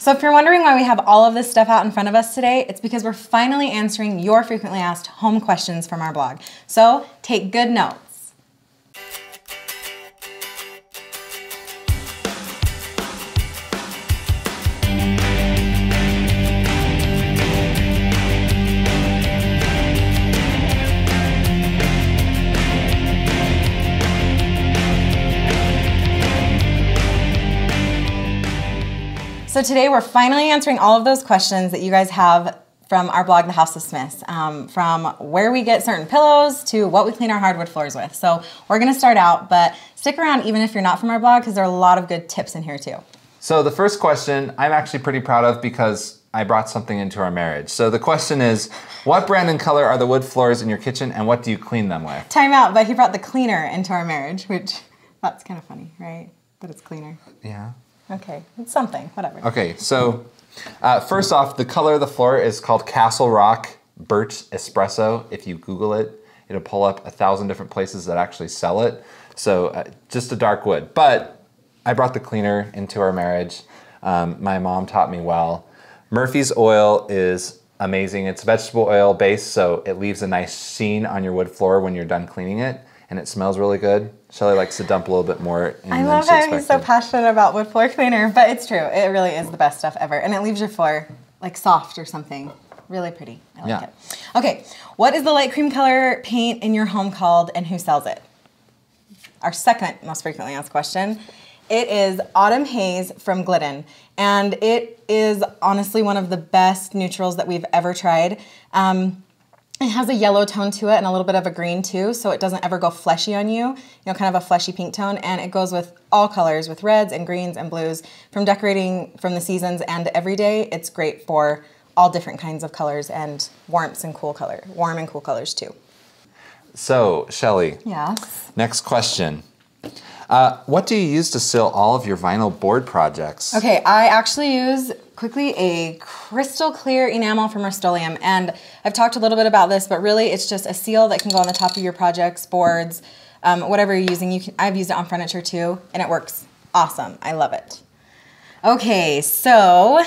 So if you're wondering why we have all of this stuff out in front of us today, it's because we're finally answering your frequently asked home questions from our blog. So take good notes. So today we're finally answering all of those questions that you guys have from our blog, The House of Smiths, from where we get certain pillows to what we clean our hardwood floors with. So we're gonna start out, but stick around even if you're not from our blog because there are a lot of good tips in here too. So the first question I'm actually pretty proud of because I brought something into our marriage. So the question is, what brand and color are the wood floors in your kitchen and what do you clean them with? Time out, but he brought the cleaner into our marriage, which that's kind of funny, right? That it's cleaner. Yeah. Okay, it's something, whatever. Okay, so first off, the color of the floor is called Castle Rock Birch Espresso. If you Google it, it'll pull up 1,000 different places that actually sell it. So just a dark wood. But I brought the cleaner into our marriage. My mom taught me well. Murphy's oil is amazing. It's vegetable oil based, so it leaves a nice sheen on your wood floor when you're done cleaning it, and it smells really good. Shelly likes to dump a little bit more in I love how he's so passionate about wood floor cleaner, but it's true. It really is the best stuff ever. And it leaves your floor like soft or something. Really pretty. I like it. Okay, what is the light cream color paint in your home called and who sells it? Our second most frequently asked question. It is Autumn Haze from Glidden. And it is honestly one of the best neutrals that we've ever tried. It has a yellow tone to it and a little bit of a green too, so it doesn't ever go fleshy on you, kind of a fleshy pink tone, and it goes with all colors, with reds and greens and blues. From decorating from the seasons and every day, it's great for all different kinds of colors and warm and cool colors too. So, Shelly. Yes? Next question. What do you use to seal all of your vinyl board projects? Okay, I actually use, quickly, a crystal clear enamel from Rust-Oleum, and I've talked a little bit about this, but really it's just a seal that can go on the top of your projects, boards, whatever you're using. I've used it on furniture too, and it works awesome. I love it. Okay, so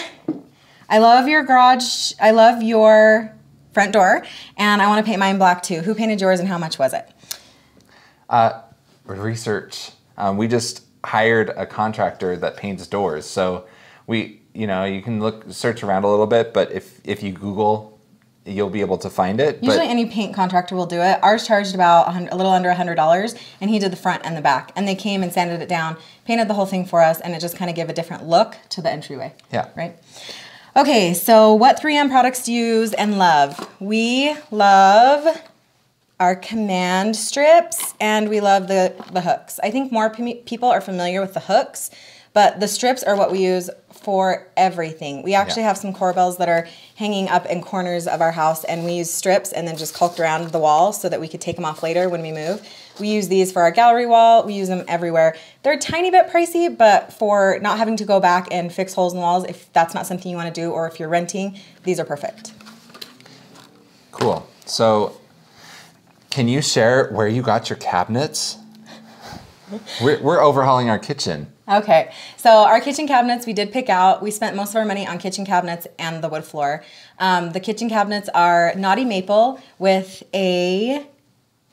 I love your garage, I love your front door, and I want to paint mine black too. Who painted yours and how much was it? Research. We just hired a contractor that paints doors. So you can search around a little bit, but if you Google, you'll be able to find it. Usually any paint contractor will do it. Ours charged about a little under $100, and he did the front and the back. And they came and sanded it down, painted the whole thing for us, and it just kind of gave a different look to the entryway. Yeah. Right? Okay, so what 3M products do you use and love? We love our command strips, and we love the hooks. I think more people are familiar with the hooks, but the strips are what we use for everything. We actually have some corbels that are hanging up in corners of our house, and we use strips and then just caulked around the wall so that we could take them off later when we move. We use these for our gallery wall. We use them everywhere. They're a tiny bit pricey, but for not having to go back and fix holes in the walls, if that's not something you want to do, or if you're renting, these are perfect. Cool. So, can you share where you got your cabinets? We're overhauling our kitchen. Okay, so our kitchen cabinets we did pick out. We spent most of our money on kitchen cabinets and the wood floor. The kitchen cabinets are Naughty Maple with a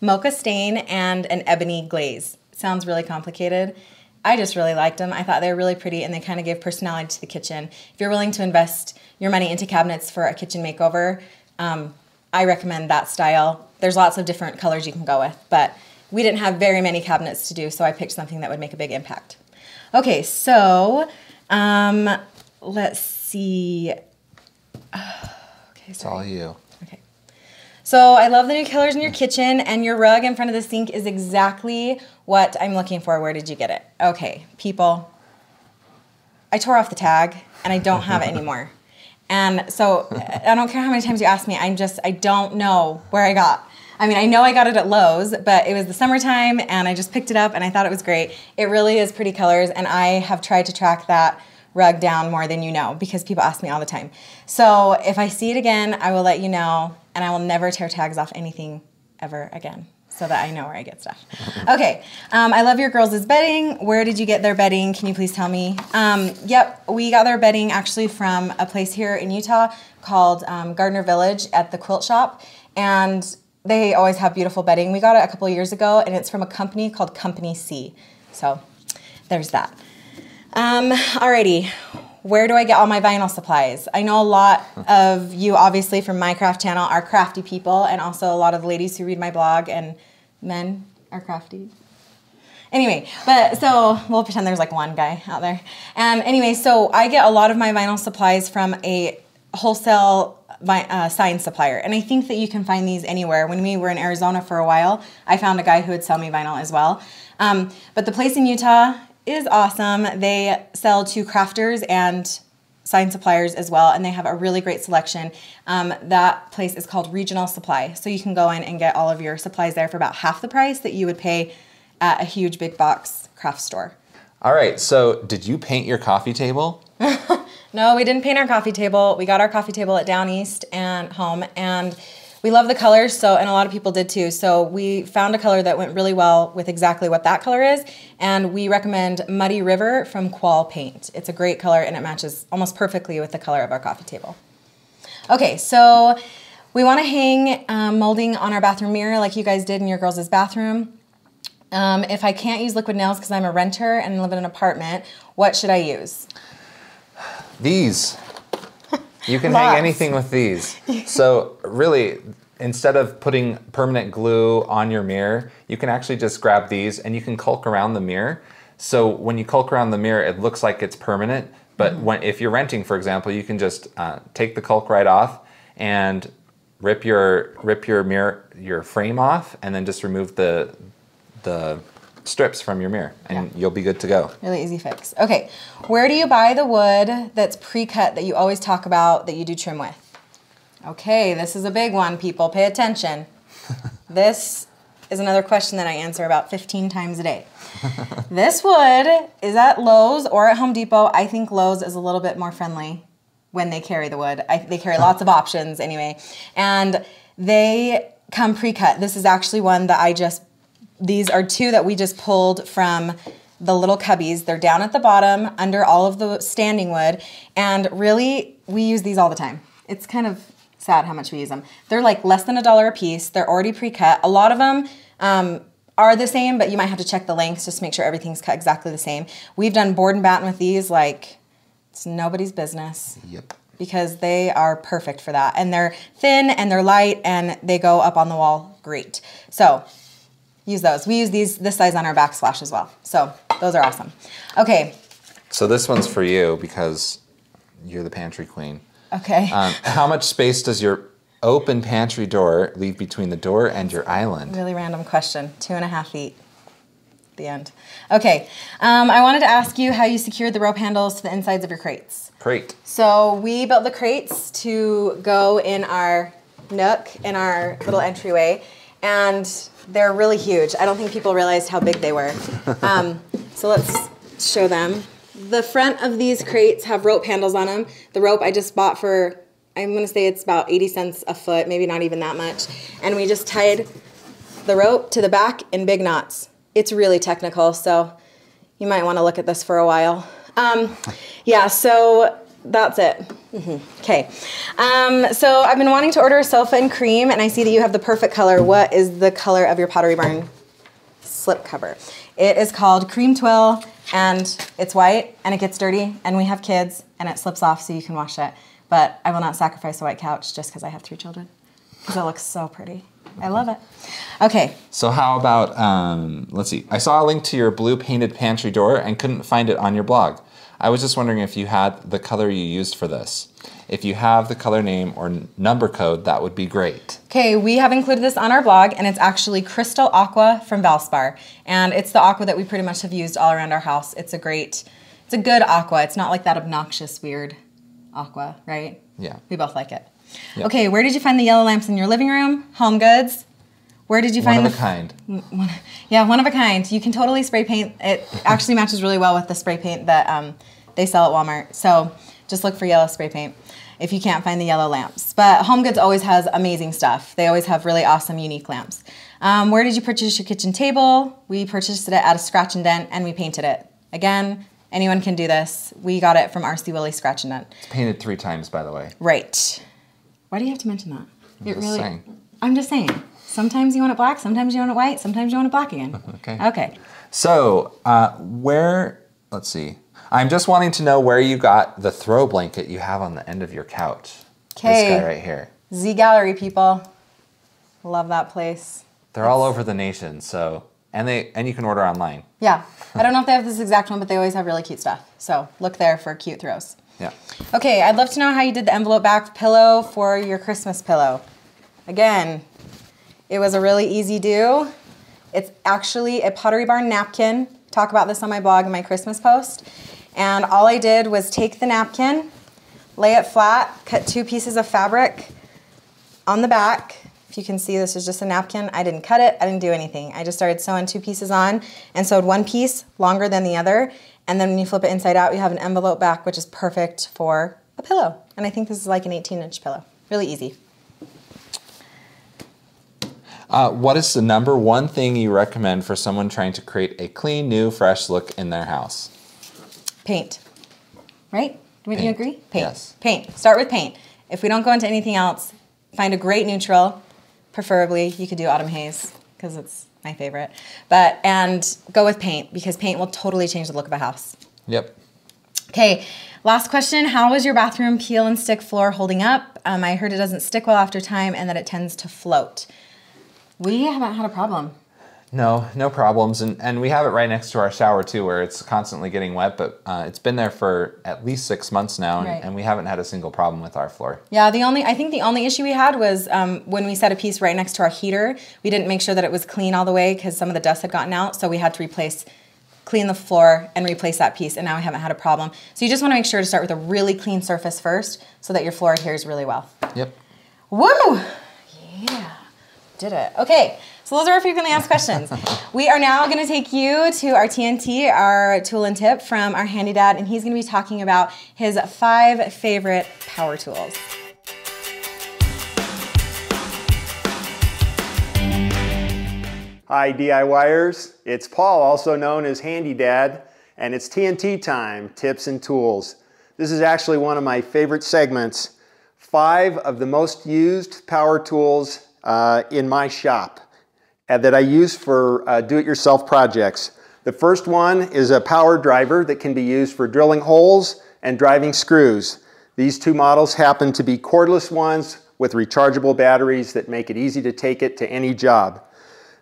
mocha stain and an ebony glaze. Sounds really complicated. I just really liked them. I thought they were really pretty and they kind of gave personality to the kitchen. If you're willing to invest your money into cabinets for a kitchen makeover, I recommend that style. There's lots of different colors you can go with, but we didn't have very many cabinets to do, so I picked something that would make a big impact. Okay, so let's see. It's all you. Okay. So I love the new colors in your kitchen, and your rug in front of the sink is exactly what I'm looking for. Where did you get it? Okay, people, I tore off the tag, and I don't have it anymore. And so I don't care how many times you ask me, I don't know where I got. I mean, I know I got it at Lowe's, but it was the summertime and I just picked it up and I thought it was great. It really is pretty colors, and I have tried to track that rug down more than you know because people ask me all the time. So if I see it again, I will let you know, and I will never tear tags off anything ever again. so that I know where I get stuff. Okay, I love your girls' bedding. Where did you get their bedding? Can you please tell me? Yep, we got their bedding actually from a place here in Utah called Gardner Village at the quilt shop, and they always have beautiful bedding. We got it a couple of years ago, and it's from a company called Company C. So there's that. Alrighty. Where do I get all my vinyl supplies? I know a lot of you, obviously, from my craft channel are crafty people, and also a lot of the ladies who read my blog and men are crafty. Anyway, but so we'll pretend there's like one guy out there. Anyway, so I get a lot of my vinyl supplies from a wholesale sign supplier, and I think that you can find these anywhere. When we were in Arizona for a while, I found a guy who would sell me vinyl as well. But the place in Utah is awesome. They sell to crafters and sign suppliers as well, and they have a really great selection. That place is called Regional Supply, so you can go in and get all of your supplies there for about half the price that you would pay at a huge big box craft store. All right, so did you paint your coffee table? No, we didn't paint our coffee table. We got our coffee table at Down East and home, and we love the colors, and a lot of people did too. So we found a color that went really well with exactly what that color is, and we recommend Muddy River from Qual Paint. It's a great color, and it matches almost perfectly with the color of our coffee table. Okay, so we want to hang molding on our bathroom mirror like you guys did in your girls' bathroom. If I can't use liquid nails because I'm a renter and live in an apartment, what should I use? These. You can hang anything with these. So really, instead of putting permanent glue on your mirror, you can actually just grab these and you can caulk around the mirror. So when you caulk around the mirror, it looks like it's permanent. But if you're renting, for example, you can just take the caulk right off and rip your frame off, and then just remove the strips from your mirror, and you'll be good to go. Really easy fix. Okay, where do you buy the wood that's pre-cut that you always talk about that you do trim with? Okay, this is a big one, people. Pay attention. This is another question that I answer about 15 times a day. This wood is at Lowe's or at Home Depot. I think Lowe's is a little bit more friendly when they carry the wood. They carry lots of options anyway, and they come pre-cut. This is actually one that these are two that we just pulled from the little cubbies. They're down at the bottom under all of the standing wood, and really we use these all the time. It's kind of sad how much we use them. They're like less than $1 a piece. They're already pre-cut. A lot of them are the same, but you might have to check the lengths just to make sure everything's cut exactly the same. We've done board and batten with these like it's nobody's business. Yep. Because they are perfect for that, and they're thin and they're light and they go up on the wall great. So use those. We use this size on our backsplash as well. So those are awesome. Okay. So this one's for you because you're the pantry queen. Okay. How much space does your open pantry door leave between the door and your island? Really random question. 2.5 feet. The end. Okay. I wanted to ask you how you secured the rope handles to the insides of your crates. Crate. So we built the crates to go in our nook in our little entryway, and they're really huge. I don't think people realized how big they were. So let's show them. The front of these crates have rope handles on them. The rope I just bought for, I'm gonna say it's about 80 cents a foot, maybe not even that much. And we just tied the rope to the back in big knots. It's really technical, so you might wanna look at this for a while. Yeah, so that's it. Okay. So I've been wanting to order a sofa in cream, and I see that you have the perfect color. What is the color of your Pottery Barn slipcover? It is called Cream Twill, and it's white, and it gets dirty, and we have kids, and it slips off so you can wash it. But I will not sacrifice a white couch just because I have 3 children, because it looks so pretty. I love it. Okay. So how about, let's see. I saw a link to your blue painted pantry door and couldn't find it on your blog. I was just wondering if you had the color you used for this. If you have the color name or number code, that would be great. Okay, we have included this on our blog, and it's actually Crystal Aqua from Valspar. And it's the aqua that we pretty much have used all around our house. It's a good aqua. It's not like that obnoxious, weird aqua, right? Yeah. We both like it. Yep. Okay, where did you find the yellow lamps in your living room? Home Goods? Where did you find one of a kind? Yeah, one of a kind. You can totally spray paint. It actually matches really well with the spray paint that they sell at Walmart. So just look for yellow spray paint if you can't find the yellow lamps. But Home Goods always has amazing stuff. They always have really awesome, unique lamps. Where did you purchase your kitchen table? We purchased it at a Scratch and Dent and we painted it. Again, anyone can do this. We got it from RC Willey Scratch and Dent. It's painted 3 times, by the way. Right. Why do you have to mention that? I'm just saying. Sometimes you want it black, sometimes you want it white, sometimes you want it black again. Okay. Okay. So, let's see. I'm just wanting to know where you got the throw blanket you have on the end of your couch. Okay. This guy right here. Z Gallery, people. Love that place. They're all over the nation, so, and you can order online. Yeah. I don't know if they have this exact one, but they always have really cute stuff. So look there for cute throws. Yeah. Okay, I'd love to know how you did the envelope back pillow for your Christmas pillow. Again, it was a really easy do. It's actually a Pottery Barn napkin. Talk about this on my blog and my Christmas post. And all I did was take the napkin, lay it flat, cut 2 pieces of fabric on the back. If you can see, this is just a napkin. I didn't cut it, I didn't do anything. I just started sewing 2 pieces on and sewed 1 piece longer than the other. And then when you flip it inside out, you have an envelope back, which is perfect for a pillow. And I think this is like an 18-inch pillow. Really easy. What is the #1 thing you recommend for someone trying to create a clean, new, fresh look in their house? Paint. Right? Wouldn't you agree? Paint. Yes. Paint. Start with paint. If we don't go into anything else, find a great neutral. Preferably, you could do Autumn Haze because it's my favorite. And go with paint because paint will totally change the look of a house. Yep. Okay, last question. How is your bathroom peel and stick floor holding up? I heard it doesn't stick well after time and that it tends to float. We haven't had a problem. No problems. And we have it right next to our shower too, where it's constantly getting wet, but it's been there for at least 6 months now, and we haven't had a single problem with our floor. Yeah, I think the only issue we had was when we set a piece right next to our heater, we didn't make sure that it was clean all the way because some of the dust had gotten out, so we had to clean the floor and replace that piece, and now we haven't had a problem. So you just want to make sure to start with a really clean surface first so that your floor adheres really well. Yep. Woo! Yeah. Did it. Okay, so those are our frequently asked questions. We are now going to take you to our TNT, our tool and tip from our handy dad, and he's going to be talking about his 5 favorite power tools. Hi DIYers, it's Paul, also known as Handy Dad, and it's TNT time, tips and tools. This is actually one of my favorite segments. 5 of the most used power tools in my shop that I use for do-it-yourself projects. The first one is a power driver that can be used for drilling holes and driving screws. These 2 models happen to be cordless ones with rechargeable batteries that make it easy to take it to any job.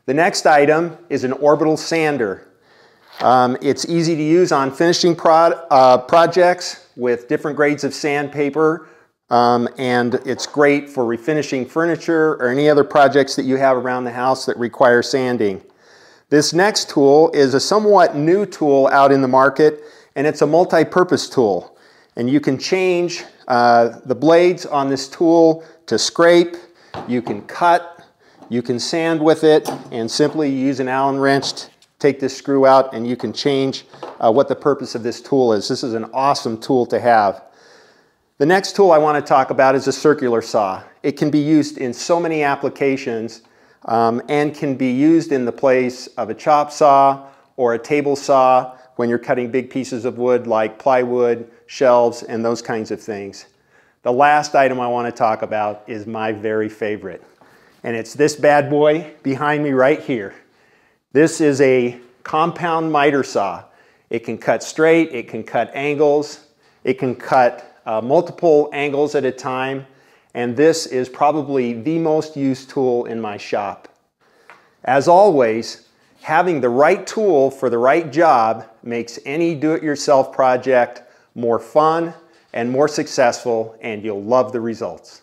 The next item is an orbital sander. It's easy to use on finishing projects with different grades of sandpaper. And it's great for refinishing furniture or any other projects that you have around the house that require sanding. This next tool is a somewhat new tool out in the market, and it's a multi-purpose tool. And you can change the blades on this tool to scrape, you can cut, you can sand with it, and simply use an Allen wrench to take this screw out, and you can change what the purpose of this tool is. This is an awesome tool to have. The next tool I want to talk about is a circular saw. It can be used in so many applications and can be used in the place of a chop saw or a table saw when you're cutting big pieces of wood like plywood, shelves, and those kinds of things. The last item I want to talk about is my very favorite, and it's this bad boy behind me right here. This is a compound miter saw. It can cut straight, it can cut angles, it can cut multiple angles at a time, and this is probably the most used tool in my shop. As always, having the right tool for the right job makes any do-it-yourself project more fun and more successful, and you'll love the results.